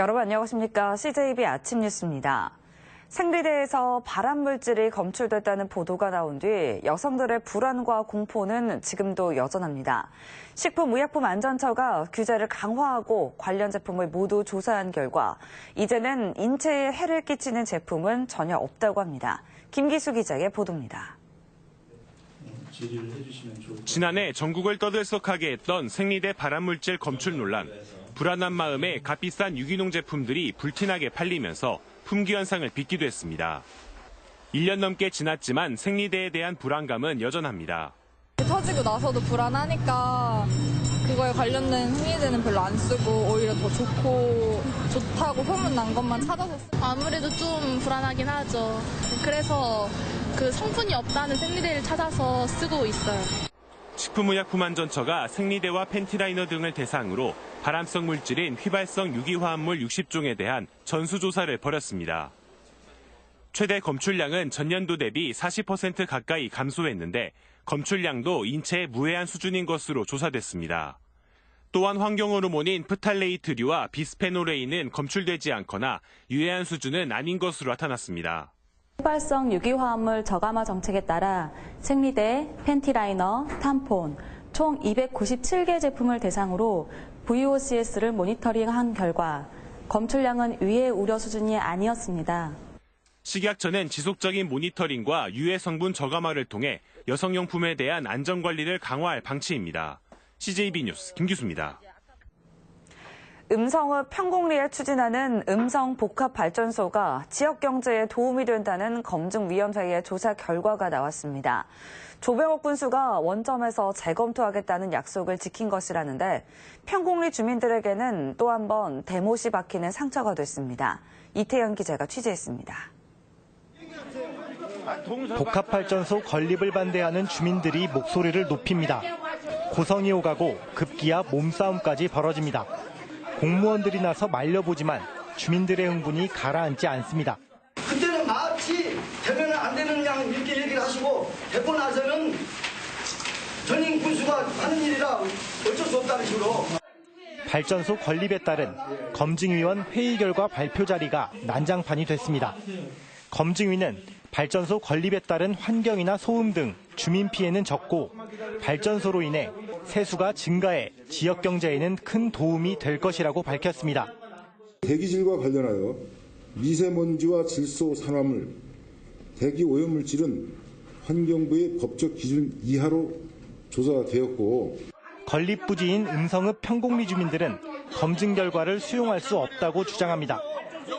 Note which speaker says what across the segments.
Speaker 1: 여러분 안녕하십니까? CJB 아침 뉴스입니다. 생리대에서 발암물질이 검출됐다는 보도가 나온 뒤 여성들의 불안과 공포는 지금도 여전합니다. 식품의약품안전처가 규제를 강화하고 관련 제품을 모두 조사한 결과 이제는 인체에 해를 끼치는 제품은 전혀 없다고 합니다. 김기수 기자의 보도입니다.
Speaker 2: 지난해 전국을 떠들썩하게 했던 생리대 발암물질 검출 논란. 불안한 마음에 값비싼 유기농 제품들이 불티나게 팔리면서 품귀 현상을 빚기도 했습니다. 1년 넘게 지났지만 생리대에 대한 불안감은 여전합니다.
Speaker 3: 터지고 나서도 불안하니까 그거에 관련된 생리대는 별로 안 쓰고 오히려 더 좋다고 소문난 것만 찾아서 쓰고.
Speaker 4: 아무래도 좀 불안하긴 하죠. 그래서 그 성분이 없다는 생리대를 찾아서 쓰고 있어요.
Speaker 2: 식품의약품안전처가 생리대와 팬티라이너 등을 대상으로 발암성 물질인 휘발성 유기화합물 60종에 대한 전수조사를 벌였습니다. 최대 검출량은 전년도 대비 40% 가까이 감소했는데 검출량도 인체에 무해한 수준인 것으로 조사됐습니다. 또한 환경호르몬인 프탈레이트류와 비스페놀A는 검출되지 않거나 유해한 수준은 아닌 것으로 나타났습니다.
Speaker 5: 휘발성 유기화합물 저감화 정책에 따라 생리대, 팬티라이너, 탐폰 총 297개 제품을 대상으로 VOCS를 모니터링한 결과 검출량은 위의 우려 수준이 아니었습니다.
Speaker 2: 식약처는 지속적인 모니터링과 유해 성분 저감화를 통해 여성용품에 대한 안전관리를 강화할 방침입니다. CJB 뉴스 김기수입니다.
Speaker 1: 음성읍 평곡리에 추진하는 음성복합발전소가 지역경제에 도움이 된다는 검증위원회의 조사 결과가 나왔습니다. 조병옥 군수가 원점에서 재검토하겠다는 약속을 지킨 것이라는데 평곡리 주민들에게는 또 한 번 대못이 박히는 상처가 됐습니다. 이태현 기자가 취재했습니다.
Speaker 6: 복합발전소 건립을 반대하는 주민들이 목소리를 높입니다. 고성이 오가고 급기야 몸싸움까지 벌어집니다. 공무원들이 나서 말려보지만 주민들의 흥분이 가라앉지 않습니다.
Speaker 7: 그때는 마치 되면 안 되는 양 이렇게 얘기를 하시고 되고 나서는 전임 군수가 하는 일이라 어쩔 수 없다는 식으로.
Speaker 6: 발전소 건립에 따른 검증위원 회의 결과 발표 자리가 난장판이 됐습니다. 검증위는 발전소 건립에 따른 환경이나 소음 등 주민 피해는 적고 발전소로 인해 세수가 증가해 지역 경제에는 큰 도움이 될 것이라고 밝혔습니다.
Speaker 8: 대기질과 관련하여 미세먼지와 질소 산화물, 대기 오염물질은 환경부의 법적 기준 이하로 조사가 되었고
Speaker 6: 건립 부지인 음성읍 평곡리 주민들은 검증 결과를 수용할 수 없다고 주장합니다.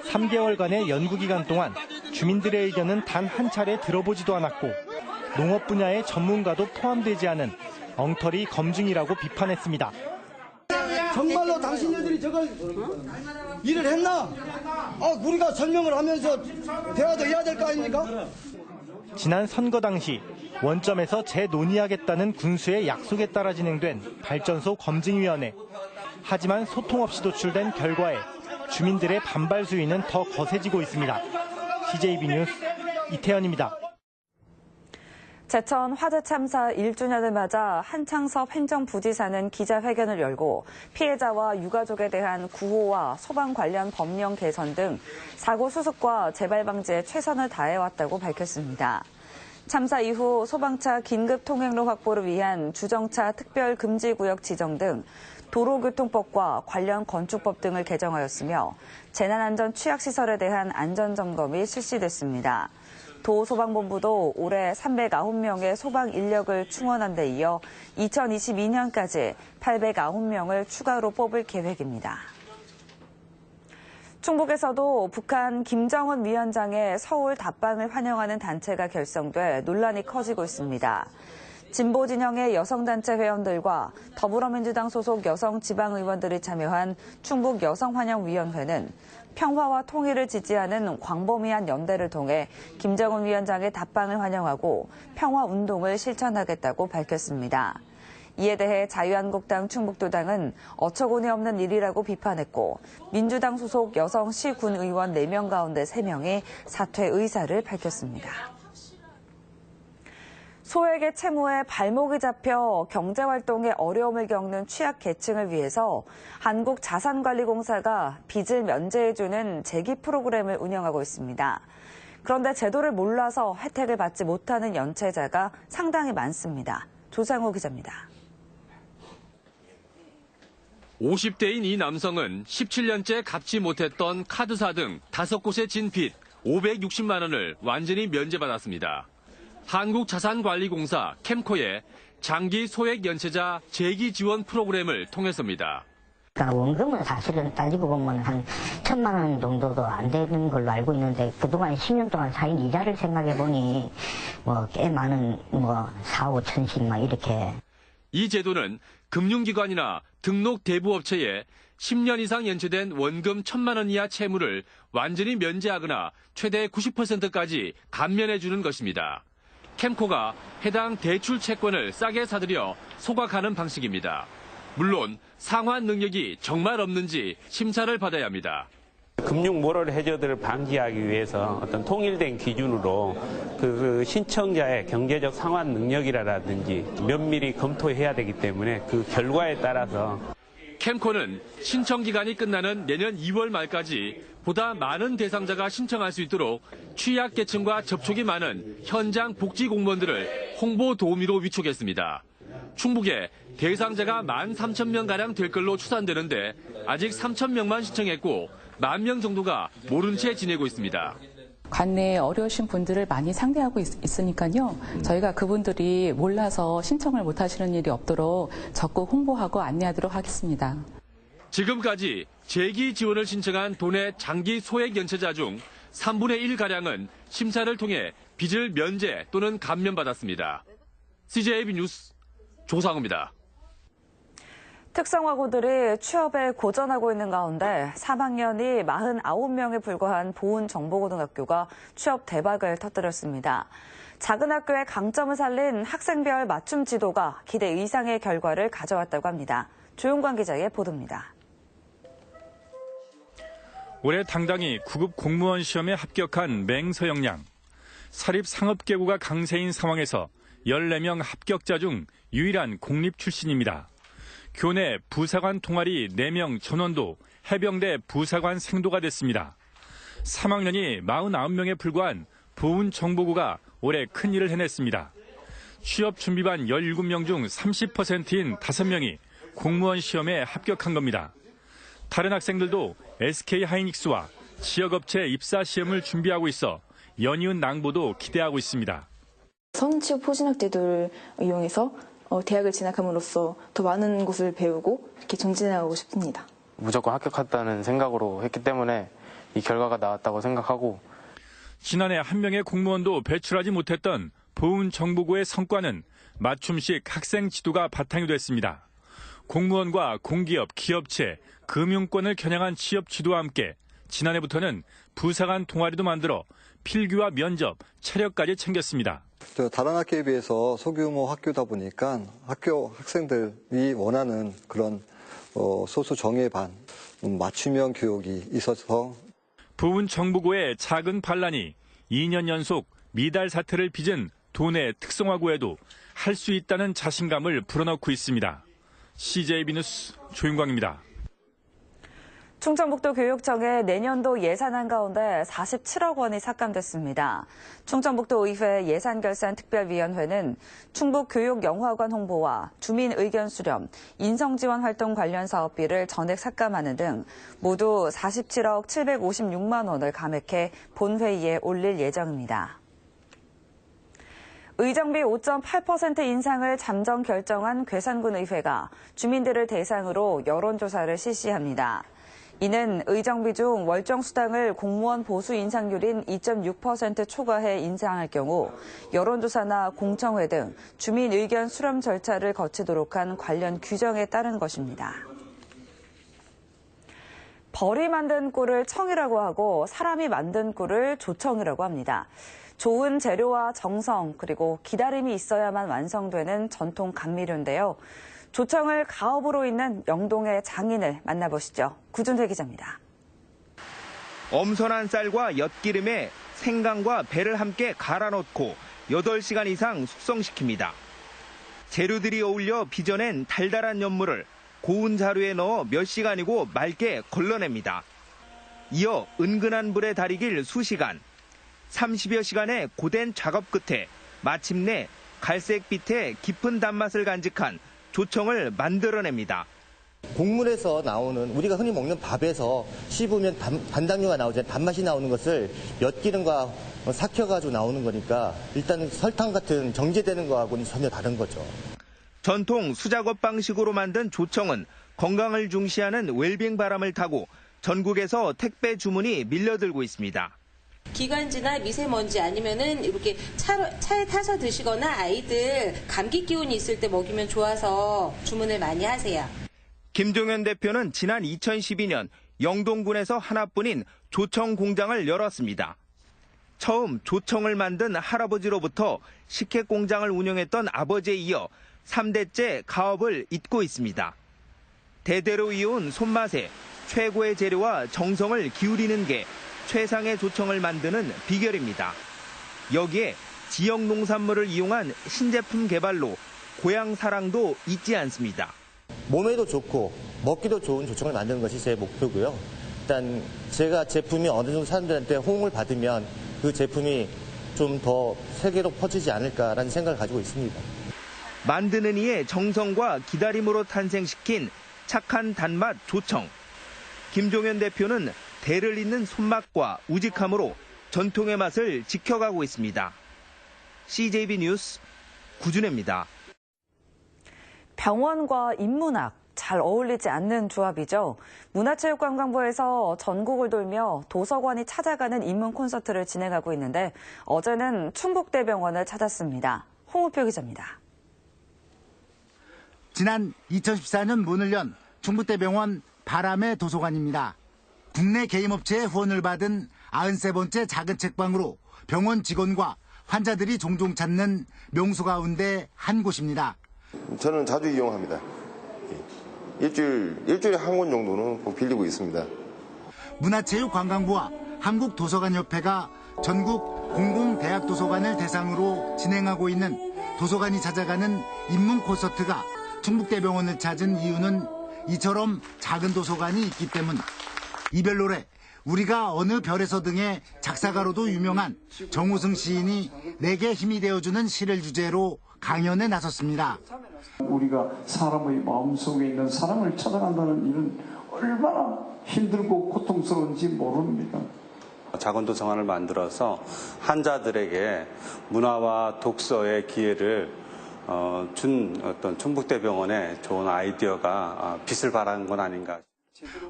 Speaker 6: 3개월간의 연구기간 동안 주민들의 의견은 단 한 차례 들어보지도 않았고 농업 분야의 전문가도 포함되지 않은 엉터리 검증이라고 비판했습니다.
Speaker 7: 정말로 당신네들이 저걸 일을 했나? 우리가 설명을 하면서 대화도 해야 될 거 아닙니까?
Speaker 6: 지난 선거 당시 원점에서 재논의하겠다는 군수의 약속에 따라 진행된 발전소 검증위원회. 하지만 소통 없이 도출된 결과에 주민들의 반발 수위는 더 거세지고 있습니다. CJB 뉴스 이태현입니다.
Speaker 1: 제천 화재 참사 1주년을 맞아 한창섭 행정부지사는 기자회견을 열고 피해자와 유가족에 대한 구호와 소방 관련 법령 개선 등 사고 수습과 재발 방지에 최선을 다해왔다고 밝혔습니다. 참사 이후 소방차 긴급 통행로 확보를 위한 주정차 특별금지구역 지정 등 도로교통법과 관련 건축법 등을 개정하였으며 재난안전 취약시설에 대한 안전점검이 실시됐습니다. 도소방본부도 올해 309명의 소방 인력을 충원한 데 이어 2022년까지 809명을 추가로 뽑을 계획입니다. 충북에서도 북한 김정은 위원장의 서울 답방을 환영하는 단체가 결성돼 논란이 커지고 있습니다. 진보 진영의 여성단체 회원들과 더불어민주당 소속 여성 지방의원들이 참여한 충북 여성환영위원회는 평화와 통일을 지지하는 광범위한 연대를 통해 김정은 위원장의 답방을 환영하고 평화운동을 실천하겠다고 밝혔습니다. 이에 대해 자유한국당 충북도당은 어처구니 없는 일이라고 비판했고 민주당 소속 여성 시군 의원 4명 가운데 3명이 사퇴 의사를 밝혔습니다. 소액의 채무에 발목이 잡혀 경제활동에 어려움을 겪는 취약계층을 위해서 한국자산관리공사가 빚을 면제해주는 재기 프로그램을 운영하고 있습니다. 그런데 제도를 몰라서 혜택을 받지 못하는 연체자가 상당히 많습니다. 조상우 기자입니다.
Speaker 9: 50대인 이 남성은 17년째 갚지 못했던 카드사 등 5곳에 진 빚 560만 원을 완전히 면제받았습니다. 한국자산관리공사 캠코의 장기 소액 연체자 재기 지원 프로그램을 통해서입니다.
Speaker 10: 그러니까 원금은 사실은 따지고 보면 한 1,000만 원 정도도 안 되는 걸로 알고 있는데 그동안 10년 동안 쌓인 이자를 생각해 보니 꽤 많은 4, 5천씩 막 이렇게.
Speaker 9: 이 제도는 금융기관이나 등록 대부업체에 10년 이상 연체된 원금 1,000만 원 이하 채무를 완전히 면제하거나 최대 90%까지 감면해 주는 것입니다. 캠코가 해당 대출 채권을 싸게 사들여 소각하는 방식입니다. 물론 상환 능력이 정말 없는지 심사를 받아야 합니다.
Speaker 11: 금융 모럴 해저드를 방지하기 위해서 어떤 통일된 기준으로 그 신청자의 경제적 상환 능력이라든지 면밀히 검토해야 되기 때문에 그 결과에 따라서
Speaker 9: 캠코는 신청 기간이 끝나는 내년 2월 말까지 보다 많은 대상자가 신청할 수 있도록 취약계층과 접촉이 많은 현장 복지 공무원들을 홍보 도우미로 위촉했습니다. 충북에 대상자가 13,000명가량 될 걸로 추산되는데 아직 3,000명만 신청했고 10,000명 정도가 모른 채 지내고 있습니다.
Speaker 5: 관내에 어려우신 분들을 많이 상대하고 있으니까요. 저희가 그분들이 몰라서 신청을 못 하시는 일이 없도록 적극 홍보하고 안내하도록 하겠습니다.
Speaker 9: 지금까지 재기 지원을 신청한 도내 장기 소액 연체자 중 3분의 1가량은 심사를 통해 빚을 면제 또는 감면받았습니다. CJB 뉴스 조상우입니다.
Speaker 1: 특성화고들이 취업에 고전하고 있는 가운데 3학년이 49명에 불과한 보은정보고등학교가 취업 대박을 터뜨렸습니다. 작은 학교의 강점을 살린 학생별 맞춤 지도가 기대 이상의 결과를 가져왔다고 합니다. 조용관 기자의 보도입니다.
Speaker 12: 올해 당당히 9급 공무원 시험에 합격한 맹서영 양. 사립상업계구가 강세인 상황에서 14명 합격자 중 유일한 공립 출신입니다. 교내 부사관 동아리 4명 전원도 해병대 부사관 생도가 됐습니다. 3학년이 49명에 불과한 보은정보구가 올해 큰일을 해냈습니다. 취업 준비반 17명 중 30%인 5명이 공무원 시험에 합격한 겁니다. 다른 학생들도 SK하이닉스와 지역업체 입사 시험을 준비하고 있어 연이은 낭보도 기대하고 있습니다.
Speaker 13: 선취업 포진학제도를 이용해서 대학을 진학함으로써 더 많은 곳을 배우고 이렇게 전진해가고 싶습니다.
Speaker 14: 무조건 합격했다는 생각으로 했기 때문에 이 결과가 나왔다고 생각하고
Speaker 12: 지난해 한 명의 공무원도 배출하지 못했던 보은정보구의 성과는 맞춤식 학생 지도가 바탕이 됐습니다. 공무원과 공기업, 기업체, 금융권을 겨냥한 취업 지도와 함께 지난해부터는 부사관 동아리도 만들어 필기와 면접, 체력까지 챙겼습니다.
Speaker 15: 다른 학교에 비해서 소규모 학교다 보니까 학교 학생들이 원하는 그런 소수 정예 반, 맞춤형 교육이 있어서
Speaker 12: 보은정보구의 작은 반란이 2년 연속 미달 사태를 빚은 도내 특성화고에도 할 수 있다는 자신감을 불어넣고 있습니다. CJB 뉴스 조윤광입니다.
Speaker 1: 충청북도 교육청의 내년도 예산안 가운데 47억 원이 삭감됐습니다. 충청북도 의회 예산결산특별위원회는 충북교육영화관 홍보와 주민 의견 수렴, 인성지원 활동 관련 사업비를 전액 삭감하는 등 모두 47억 756만 원을 감액해 본회의에 올릴 예정입니다. 의정비 5.8% 인상을 잠정 결정한 괴산군 의회가 주민들을 대상으로 여론조사를 실시합니다. 이는 의정비 중 월정수당을 공무원 보수 인상률인 2.6% 초과해 인상할 경우 여론조사나 공청회 등 주민 의견 수렴 절차를 거치도록 한 관련 규정에 따른 것입니다. 벌이 만든 꿀을 청이라고 하고 사람이 만든 꿀을 조청이라고 합니다. 좋은 재료와 정성 그리고 기다림이 있어야만 완성되는 전통 감미료인데요. 조청을 가업으로 잇는 영동의 장인을 만나보시죠. 구준회 기자입니다.
Speaker 16: 엄선한 쌀과 엿기름에 생강과 배를 함께 갈아 넣고 8시간 이상 숙성시킵니다. 재료들이 어울려 빚어낸 달달한 연물을 고운 자루에 넣어 몇 시간이고 맑게 걸러냅니다. 이어 은근한 불에 달이길 수시간, 30여 시간의 고된 작업 끝에 마침내 갈색빛의 깊은 단맛을 간직한 조청을 만들어냅니다.
Speaker 17: 곡물에서 나오는 우리가 흔히 먹는 밥에서 씹으면 단당류가 나오잖아요. 단맛이 나오는 것을 엿기름과 삭혀가지고 나오는 거니까 일단 설탕 같은 정제되는 거하고는 전혀 다른 거죠.
Speaker 16: 전통 수작업 방식으로 만든 조청은 건강을 중시하는 웰빙 바람을 타고 전국에서 택배 주문이 밀려들고 있습니다.
Speaker 18: 기관지나 미세먼지 아니면은 이렇게 차에 타서 드시거나 아이들 감기 기운이 있을 때 먹이면 좋아서 주문을 많이 하세요.
Speaker 16: 김종현 대표는 지난 2012년 영동군에서 하나뿐인 조청 공장을 열었습니다. 처음 조청을 만든 할아버지로부터 식혜 공장을 운영했던 아버지에 이어 3대째 가업을 잇고 있습니다. 대대로 이어온 손맛에 최고의 재료와 정성을 기울이는 게 최상의 조청을 만드는 비결입니다. 여기에 지역 농산물을 이용한 신제품 개발로 고향 사랑도 잊지 않습니다.
Speaker 17: 몸에도 좋고 먹기도 좋은 조청을 만드는 것이 제 목표고요. 일단 제가 제품이 어느 정도 사람들한테 호응을 받으면 그 제품이 좀 더 세계로 퍼지지 않을까라는 생각을 가지고 있습니다.
Speaker 16: 만드는 이의 정성과 기다림으로 탄생시킨 착한 단맛 조청. 김종현 대표는 대를 잇는 손맛과 우직함으로 전통의 맛을 지켜가고 있습니다. CJB 뉴스 구준혜입니다.
Speaker 1: 병원과 인문학, 잘 어울리지 않는 조합이죠. 문화체육관광부에서 전국을 돌며 도서관이 찾아가는 인문 콘서트를 진행하고 있는데 어제는 충북대병원을 찾았습니다. 홍우표 기자입니다.
Speaker 19: 지난 2014년 문을 연 충북대병원 바람의 도서관입니다. 국내 게임업체의 후원을 받은 93번째 작은 책방으로 병원 직원과 환자들이 종종 찾는 명소 가운데 한 곳입니다.
Speaker 20: 저는 자주 이용합니다. 일주일에 한 권 정도는 꼭 빌리고 있습니다.
Speaker 19: 문화체육관광부와 한국도서관협회가 전국 공공대학도서관을 대상으로 진행하고 있는 도서관이 찾아가는 인문 콘서트가 충북대병원을 찾은 이유는 이처럼 작은 도서관이 있기 때문. 이별노래 우리가 어느 별에서 등의 작사가로도 유명한 정호승 시인이 내게 힘이 되어주는 시를 주제로 강연에 나섰습니다.
Speaker 21: 우리가 사람의 마음속에 있는 사랑을 찾아간다는 일은 얼마나 힘들고 고통스러운지 모릅니다.
Speaker 22: 작은 도서관을 만들어서 환자들에게 문화와 독서의 기회를 준 어떤 충북대병원의 좋은 아이디어가 빛을 발한 건 아닌가.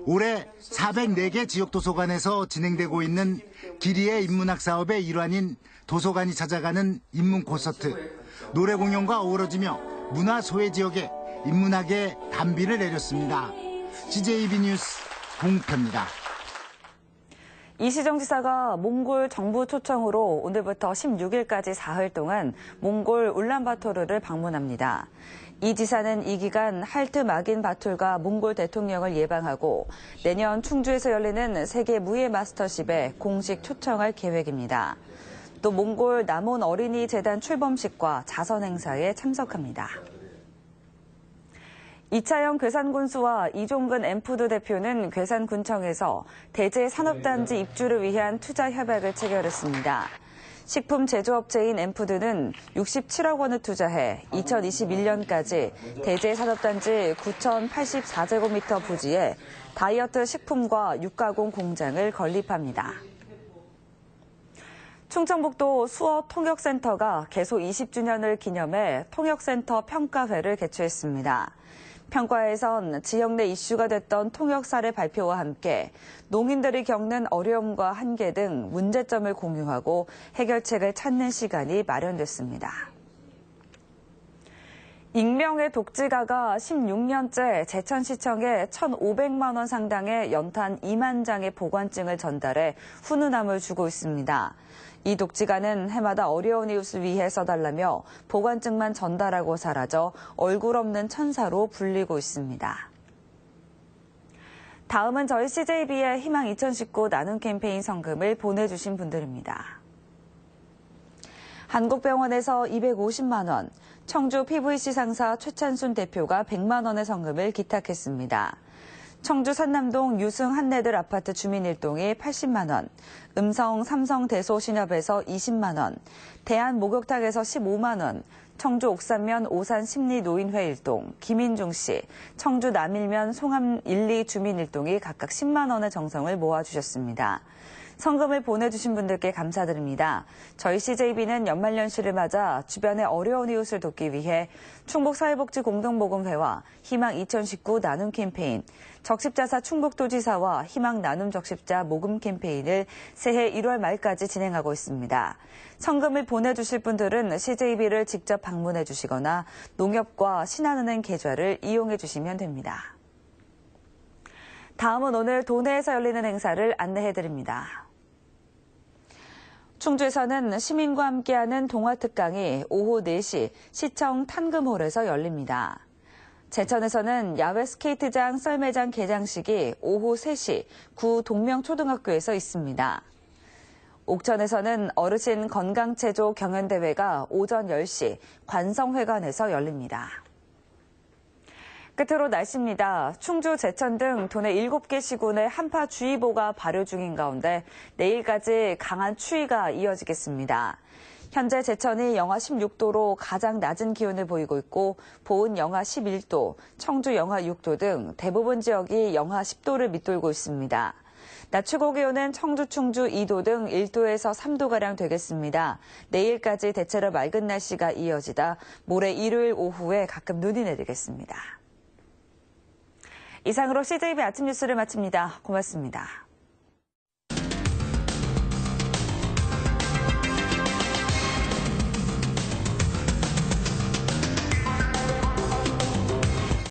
Speaker 19: 올해 404개 지역도서관에서 진행되고 있는 기리의 인문학 사업의 일환인 도서관이 찾아가는 인문 콘서트. 노래 공연과 어우러지며 문화 소외 지역에 인문학의 단비를 내렸습니다. CJB 뉴스 홍표입니다.
Speaker 1: 이시정 지사가 몽골 정부 초청으로 오늘부터 16일까지 사흘 동안 몽골 울란바토르를 방문합니다. 이 지사는 이 기간 할트 마긴 바툴과 몽골 대통령을 예방하고 내년 충주에서 열리는 세계 무예 마스터십에 공식 초청할 계획입니다. 또 몽골 남온 어린이 재단 출범식과 자선 행사에 참석합니다. 이차영 괴산군수와 이종근 엠푸드 대표는 괴산군청에서 대제 산업단지 입주를 위한 투자 협약을 체결했습니다. 식품 제조업체인 엠푸드는 67억 원을 투자해 2021년까지 대제 산업단지 9,084제곱미터 부지에 다이어트 식품과 육가공 공장을 건립합니다. 충청북도 수어 통역센터가 개소 20주년을 기념해 통역센터 평가회를 개최했습니다. 평가회에선 지역 내 이슈가 됐던 통역 사례 발표와 함께 농인들이 겪는 어려움과 한계 등 문제점을 공유하고 해결책을 찾는 시간이 마련됐습니다. 익명의 독지가가 16년째 제천시청에 1,500만 원 상당의 연탄 2만 장의 보관증을 전달해 훈훈함을 주고 있습니다. 이 독지가는 해마다 어려운 이웃을 위해 써달라며 보관증만 전달하고 사라져 얼굴 없는 천사로 불리고 있습니다. 다음은 저희 CJB의 희망 2019 나눔 캠페인 성금을 보내주신 분들입니다. 한국병원에서 250만 원, 청주 PVC 상사 최찬순 대표가 100만 원의 성금을 기탁했습니다. 청주 산남동 유승 한내들 아파트 주민 일동이 80만 원, 음성 삼성 대소신협에서 20만 원, 대한 목욕탕에서 15만 원, 청주 옥산면 오산 심리노인회 일동, 김인중 씨, 청주 남일면 송암 1, 2 주민 일동이 각각 10만 원의 정성을 모아주셨습니다. 성금을 보내주신 분들께 감사드립니다. 저희 CJB는 연말연시를 맞아 주변의 어려운 이웃을 돕기 위해 충북사회복지공동모금회와 희망2019 나눔 캠페인, 적십자사 충북도지사와 희망 나눔 적십자 모금 캠페인을 새해 1월 말까지 진행하고 있습니다. 성금을 보내주실 분들은 CJB를 직접 방문해 주시거나 농협과 신한은행 계좌를 이용해 주시면 됩니다. 다음은 오늘 도내에서 열리는 행사를 안내해 드립니다. 충주에서는 시민과 함께하는 동화특강이 오후 4시 시청 탄금홀에서 열립니다. 제천에서는 야외 스케이트장 썰매장 개장식이 오후 3시 구 동명초등학교에서 있습니다. 옥천에서는 어르신 건강체조 경연대회가 오전 10시 관성회관에서 열립니다. 끝으로 날씨입니다. 충주, 제천 등 도내 7개 시군에 한파주의보가 발효 중인 가운데 내일까지 강한 추위가 이어지겠습니다. 현재 제천이 영하 16도로 가장 낮은 기온을 보이고 있고 보은 영하 11도, 청주 영하 6도 등 대부분 지역이 영하 10도를 밑돌고 있습니다. 낮 최고 기온은 청주, 충주 2도 등 1도에서 3도가량 되겠습니다. 내일까지 대체로 맑은 날씨가 이어지다 모레 일요일 오후에 가끔 눈이 내리겠습니다. 이상으로 CJB 아침 뉴스를 마칩니다. 고맙습니다.